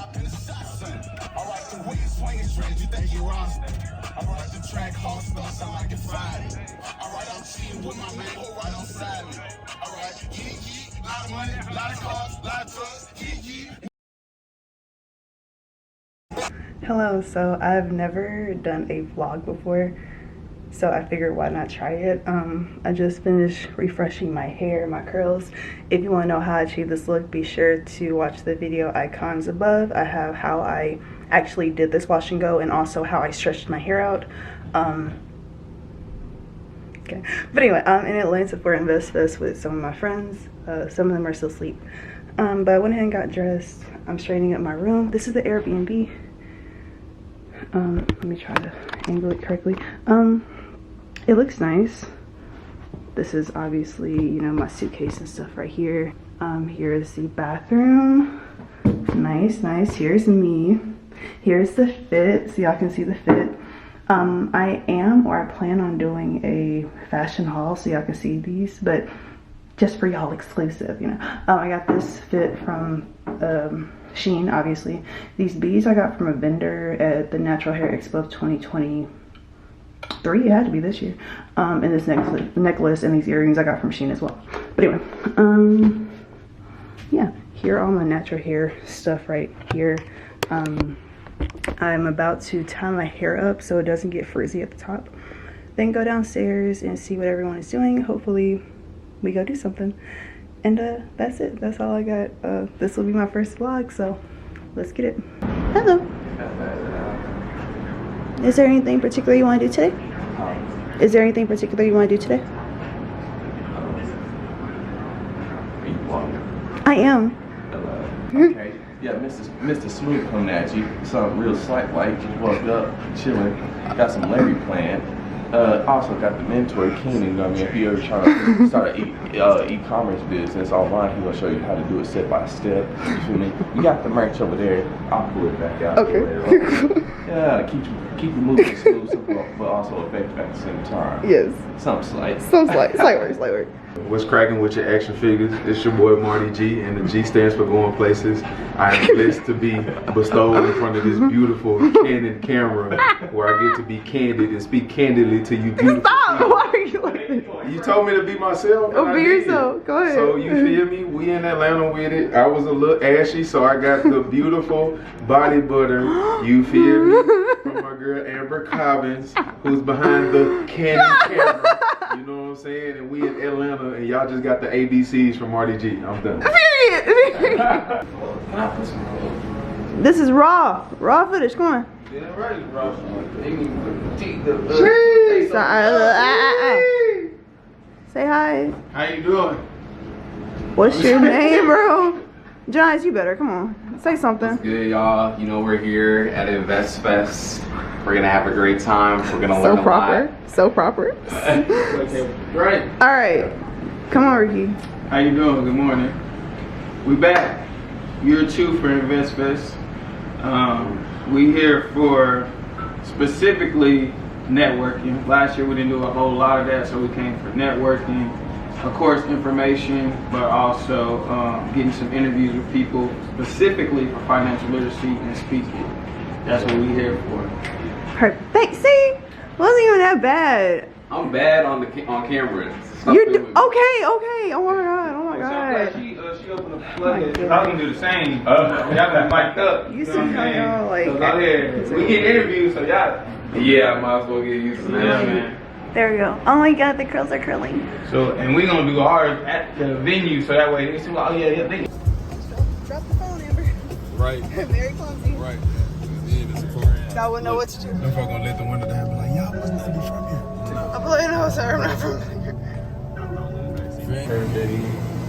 stop in the shot, son. Alright, the way you swinging straight, you think you wrong. Alright, the track hard, smell something like it's Friday. Alright, I'm cheating with my man, who right on side me. Alright, yee, lot of money, lot of cars, lot of trucks, yee. Hello, so I've never done a vlog before, so I figured why not try it. I just finished refreshing my hair, my curls. If you want to know how I achieved this look, be sure to watch the video icons above. I have how I actually did this wash and go and also how I stretched my hair out. Okay, but anyway, I'm in Atlanta for Invest Fest with some of my friends. Some of them are still asleep, but I went ahead and got dressed. I'm straightening up my room. This is the Airbnb. Let me try to angle it correctly. It looks nice. This is obviously, you know, my suitcase and stuff right here. Here's the bathroom. Nice. Here's me. Here's the fit, so y'all can see the fit. I plan on doing a fashion haul so y'all can see these, but just for y'all exclusive, you know. I got this fit from Shein, obviously. These beads I got from a vendor at the Natural Hair Expo of 2023. It had to be this year. And this necklace and these earrings I got from Shein as well. But anyway, yeah, here are all my natural hair stuff right here. I'm about to tie my hair up so it doesn't get frizzy at the top. Then go downstairs and see what everyone is doing. Hopefully we go do something. And that's it. That's all I got. This will be my first vlog, so let's get it. Hello. Is there anything particular you want to do today? Is there anything particular you want to do today? I am. Okay. Yeah, Mr. Smooth coming at you. Something real slight like just woke up, chilling. Got some Larry planned. Also got the mentor Keenan. I mean, if you ever try to start an e-commerce business online, he's gonna show you how to do it step by step. You feel me? We got the merch over there. I'll pull it back out. Okay. Yeah, keep you moving smooth, but also effective at the same time. Yes. Something slight. Slight work. What's cracking with your action figures? It's your boy Marty G, and the G stands for going places. I am blessed to be bestowed in front of this beautiful Canon camera, where I get to be candid and speak candidly to you beautiful Stop! people. Why are you like this? You told me to be myself. Oh, be yourself. Go ahead. So you feel me? We in Atlanta with it. I was a little ashy, so I got the beautiful body butter. You feel me? From my girl Amber Cobbins, who's behind the Canon camera. You know what I'm saying? And we in Atlanta, and y'all just got the ABCs from Marty G. I'm done. Period. This is raw footage. Come on. Yeah, right, bro. Jeez. Say hi. How you doing? What's your name, bro? John, you better. Come on. Say something. Good, y'all. You know, we're here at Invest Fest. We're gonna have a great time. We're gonna learn a lot. So proper. Right. All right. Come on, Ricky. How you doing? Good morning. We back. Year 2 for Invest Fest. We here for specifically networking. Last year we didn't do a whole lot of that, so we came for networking. Of course, information, but also getting some interviews with people specifically for financial literacy and speaking. That's what we're here for. Perfect. See, wasn't even that bad. I'm bad on camera. Stop You're doing it. okay. Oh my god. She opened the floodgates. I was gonna do the same. Y'all gonna mic up. You see how y'all like? So out here, we get interviews, so y'all. Yeah, I might as well get used to Yeah, that. man. There we go. Oh my god, the curls are curling. So, and we gonna do ours at the venue, so that way they see, oh yeah, they. Drop the phone, Amber. Right. Very clumsy. Right. Y'all wouldn't know what to do. Them folk gonna let the window down and be like, y'all must not be from here. I'm playing no, sir. I'm not from here.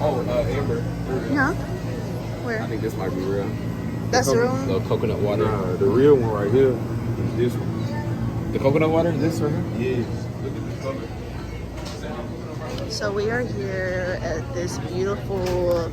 Oh, Amber. Huh? I Where? think this might be real. That's the real one? The coconut water. Nah, the real one right here is this one. The coconut water? This right here? Yes. Look at this color. So we are here at this beautiful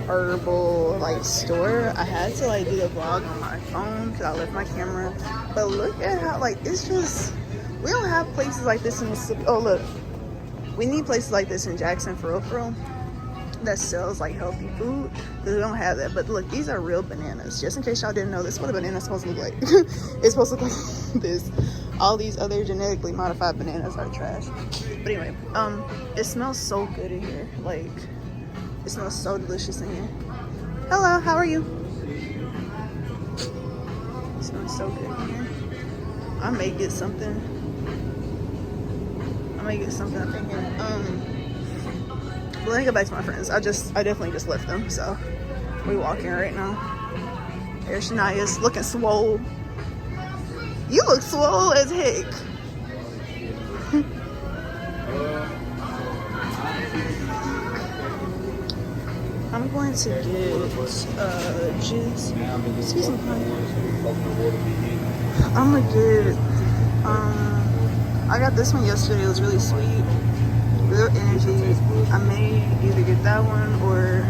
herbal like store. I had to like do the vlog on my phone because I left my camera. But look at how like it's just, we don't have places like this in Mississippi. Oh look, we need places like this in Jackson for real. that sells like healthy food, because we don't have that. But look, these are real bananas. Just in case y'all didn't know, this is what a banana's supposed to look like. It's supposed to look like this. All these other genetically modified bananas are trash. But anyway, it smells so good in here. Like, it smells so delicious in here. Hello, how are you? It smells so good in here. I may get something. I'm thinking. But let me go back to my friends. I definitely just left them, so we walking right now. There's Shania's looking swole. You look swole as heck. I'm going to get juice. Excuse me, honey. I'm gonna get I got this one yesterday. It was really sweet. Real energy. I may either get that one or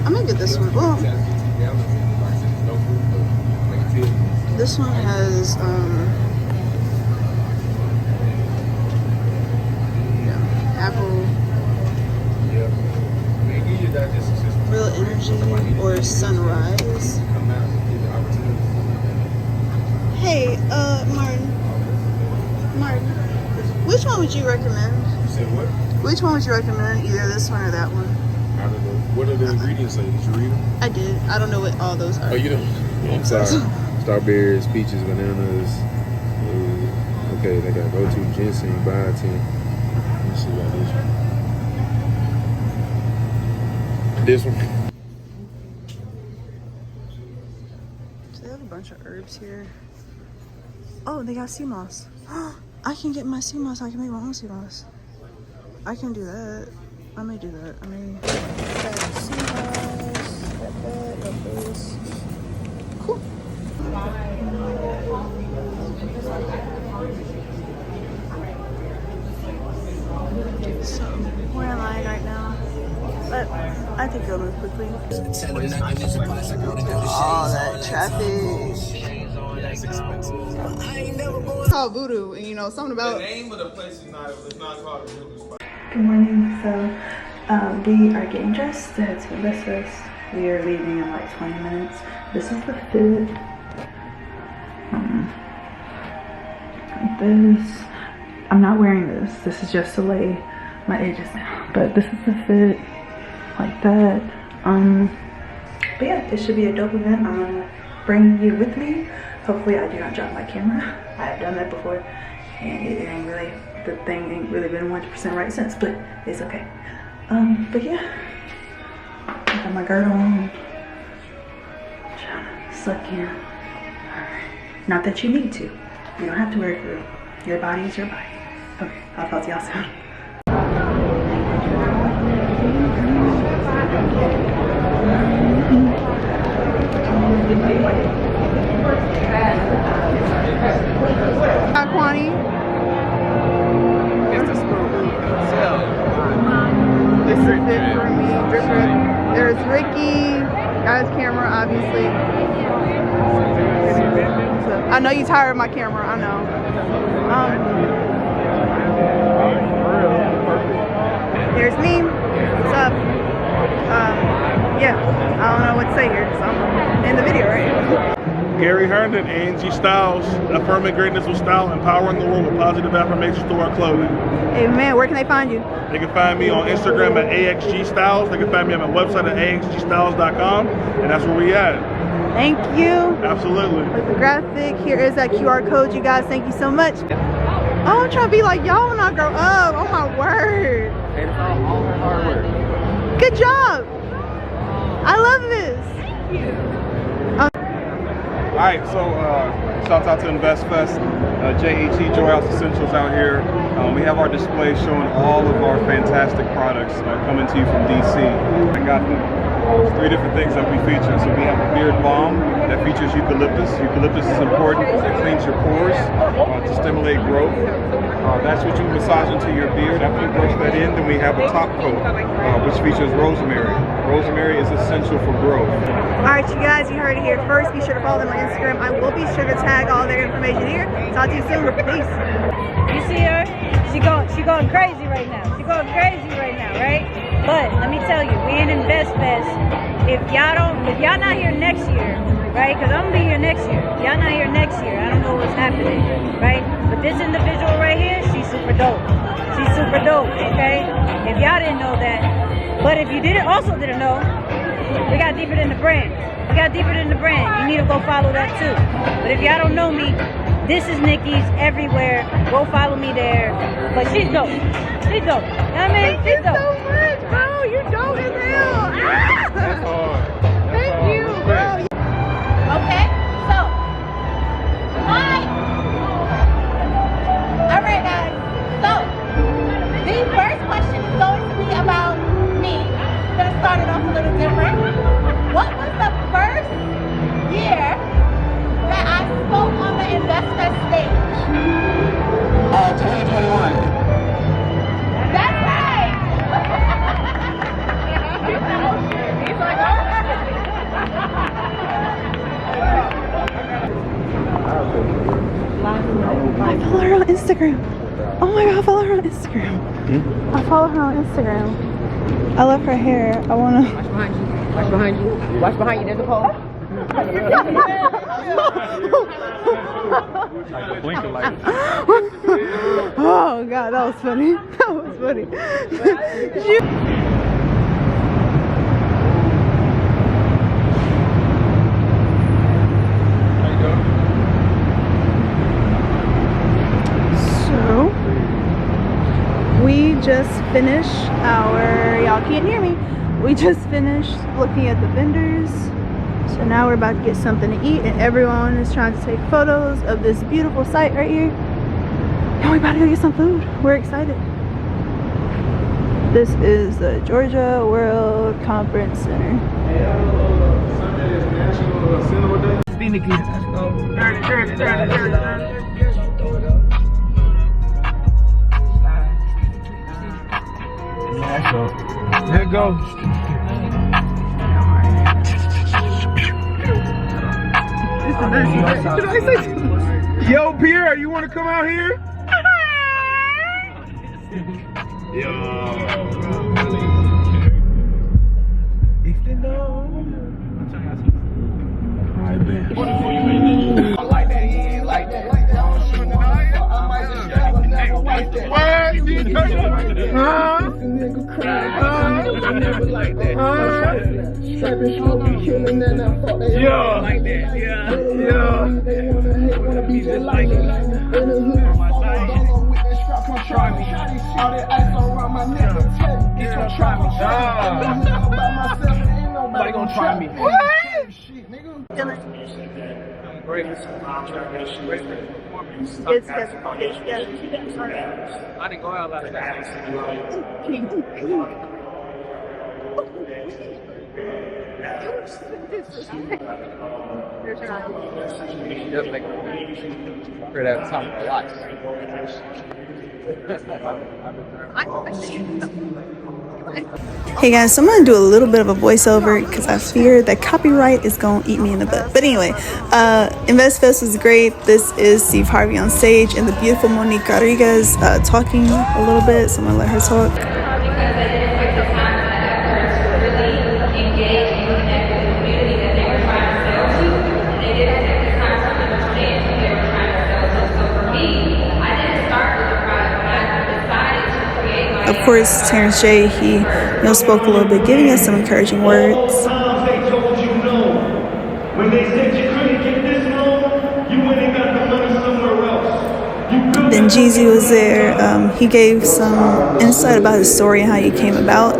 I may get this one. Well, this one has apple, real energy, or sunrise. Hey, Martin, which one would you recommend? You said what? Which one would you recommend? Either this one or that one? I don't know. What are the ingredients? Did you read them? I did. I don't know what all those are. Oh, you don't? I'm sorry. Strawberries, peaches, bananas. Okay, they got go-to ginseng, biotin. Let me see about this one. This one. So they have a bunch of herbs here. Oh, they got sea moss. I can get my sea moss. I can make my own sea moss. I can do that. I may do that. I may got sea moss. Got this. Cool. So we're in line right now, but I think it'll move quickly. All that traffic. It's called Voodoo, and you know something about. The name of the place is not called a Voodoo spot. Good morning. So we are getting dressed to head to Invest Fest. We are leaving in like 20 minutes. This is the fit. Like this. I'm not wearing this. This is just to lay my edges down. But this is the fit. Like that. But yeah, it should be a dope event. I'm gonna bring you with me. Hopefully I do not drop my camera. I have done that before, and it ain't really, the thing ain't really been 100% right since, but it's okay. But yeah, I got my girdle on. Trying to suck in. Alright. Not that you need to. You don't have to wear it for your body is your body. Okay, I'll talk to y'all soon. Hi, Kwani. Mr. Smooth. This is it for me. There's Ricky. Got his camera, obviously. So, I know you're tired of my camera. I know. There's me. What's up? Yeah. I don't know what to say here, so I'm in the video, right? Gary Herndon, Angie Styles, affirming greatness with style, empowering the world with positive affirmations through our clothing. Amen. Where can they find you? They can find me on Instagram at AXG Styles. They can find me on my website at axgstyles.com, and that's where we at. Thank you. Absolutely. With the graphic, here is that QR code, you guys. Thank you so much. Oh, I'm trying to be like y'all when I grow up. Oh my word. And all her hard work. Good job. I love this. All right, so shout out to Invest Fest, JHE Joy House Essentials out here. We have our display showing all of our fantastic products coming to you from DC. I got 3 different things that we feature. So we have a beard balm that features eucalyptus. Eucalyptus is important because it cleans your pores to stimulate growth. That's what you massage into your beard. After you brush that in, then we have a top coat, which features rosemary. Rosemary is essential for growth. All right, you guys, you heard it here first. Be sure to follow them on Instagram. I will be sure to tag all their information here. Talk to you soon. Peace. You see her? She going crazy right now. She going crazy right now, right? But let me tell you, we in Invest Fest. If y'all not here next year, right? Because I'm gonna be here next year. If y'all not here next year, I don't know what's happening, right? But this individual right here, she's super dope. She's super dope, okay? If y'all didn't know that, but if you also didn't know, we got deeper than the brand. We got deeper than the brand. You need to go follow that too. But if y'all don't know me, this is Nikki's everywhere. Go follow me there. But she's dope. She's dope. You know what I mean? She's dope. So much, bro. You're dope as hell. That's hard. Thank you, bro. Okay, so hi. All right, guys. So the first question is going to be about me. I'm gonna start it off a little different. What was the first year that I spoke on the Investment stage? 2021. That's right. He's like, I follow her on Instagram. Oh my god, I follow her on Instagram. I follow her on Instagram. I love her hair. I wanna. Watch behind you. Watch behind you. Watch behind you. There's a pole. Oh god, that was funny. That was funny. So we just finished y'all can't hear me. We just finished looking at the vendors. So now we're about to get something to eat and everyone is trying to take photos of this beautiful site right here. And we about to go get some food. We're excited. This is the Georgia World Conference Center. Sunday is National Cinema Day. There it goes. Yo, Pierre, you want to come out here? Nobody gonna try me. I didn't go out like that. Just like for that time of life. Hey guys, so I'm gonna do a little bit of a voiceover because I fear that copyright is gonna eat me in the butt. But anyway, Invest Fest was great. This is Steve Harvey on stage and the beautiful Monique Rodriguez talking a little bit. So I'm gonna let her talk. Of course, Terrence J, he spoke a little bit, giving us some encouraging words. They told you no. When they said you couldn't get this loan, you went and got the money somewhere else. Then Jeezy was there. He gave some insight about his story and how he came about.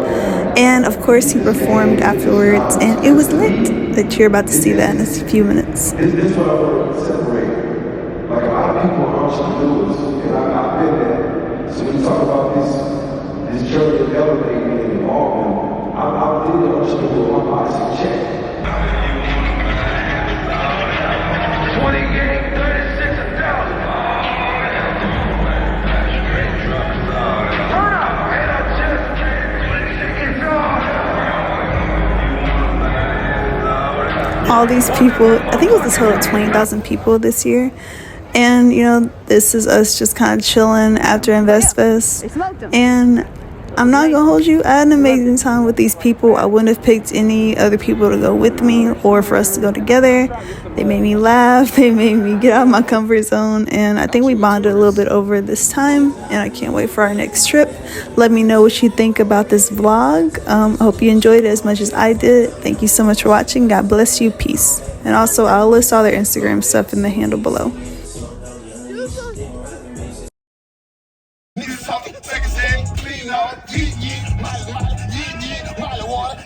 And of course, he performed afterwards, and it was lit. That you're about to see that in a few minutes. This is what I want to separate. Like a lot of people are entrepreneurs, and I've been there. So when you talk about this journey of elevating and evolving, I did the entrepreneur with my box check. 28, 36, 1,000. All these people, I think it was a total of 20,000 people this year. And you know, this is us just kind of chilling after Invest Fest. And I'm not gonna hold you, I had an amazing time with these people. I wouldn't have picked any other people to go with me or for us to go together. They made me laugh, they made me get out of my comfort zone, and I think we bonded a little bit over this time, and I can't wait for our next trip. Let me know what you think about this vlog. I hope you enjoyed it as much as I did. Thank you so much for watching. God bless you. Peace. And also, I'll list all their Instagram stuff in the handle below. Niggas talking, take a stand, clean up, yeet, yeet, my, yeet, yeet, my water.